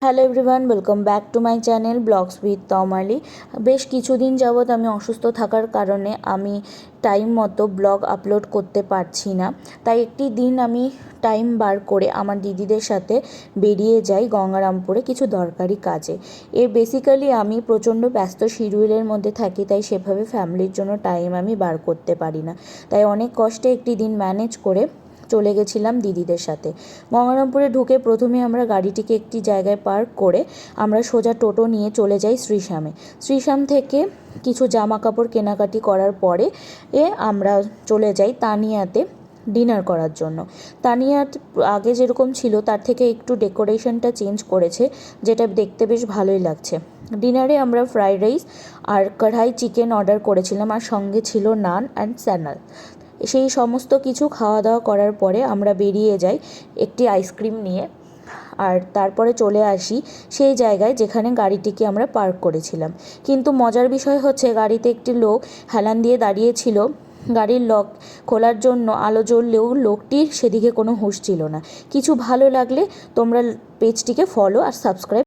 Hello everyone, welcome back to my channel blogs with Tamali. বেশ কিছুদিন যাবৎ আমি অসুস্থ থাকার কারণে আমি টাইম মতো ব্লগ আপলোড করতে পারছি না। তাই একটি দিন আমি টাইম বার করে আমার দিদিদের সাথে বেরিয়ে যাই গঙ্গারামপুরে কিছু দরকারি কাজে। বেসিক্যালি আমি প্রচণ্ড ব্যস্ত শিডিউলের মধ্যে থাকি, তাই সেভাবে ফ্যামিলির জন্য টাইম আমি বার করতে পারি না। তাই অনেক কষ্টে একটি দিন ম্যানেজ করে চলে গেছিলাম দিদিদের সাথে। গঙ্গারামপুরে ঢুকে প্রথমে আমরা গাড়িটিকে একটি জায়গায় পার্ক করে আমরা সোজা টোটো নিয়ে চলে যাই শ্রীশ্যামে। শ্রীশ্যাম থেকে কিছু জামা কাপড় কেনাকাটি করার পরে আমরা চলে যাই তানিয়াতে ডিনার করার জন্য। তানিয়াত আগে যেরকম ছিল তার থেকে একটু ডেকোরেশনটা চেঞ্জ করেছে, যেটা দেখতে বেশ ভালোই লাগছে। ডিনারে আমরা ফ্রাইড রাইস আর কড়াই চিকেন অর্ডার করেছিলাম, আর সঙ্গে ছিল নান অ্যান্ড স্যালাড। সেই সমস্ত কিছু খাওয়া দাওয়া করার পরে আমরা বেরিয়ে যাই একটি আইসক্রিম নিয়ে, আর তারপরে চলে আসি সেই জায়গায় যেখানে গাড়িটিকে আমরা পার্ক করেছিলাম। কিন্তু মজার বিষয় হচ্ছে, গাড়িতে একটি লোক হেলান দিয়ে দাঁড়িয়েছিল গাড়ির লক খোলার জন্য। আলো জ্বললেও লোকটির সেদিকে কোনো হুঁশ ছিল না। কিছু ভালো লাগলে তোমরা পেজটিকে ফলো আর সাবস্ক্রাইব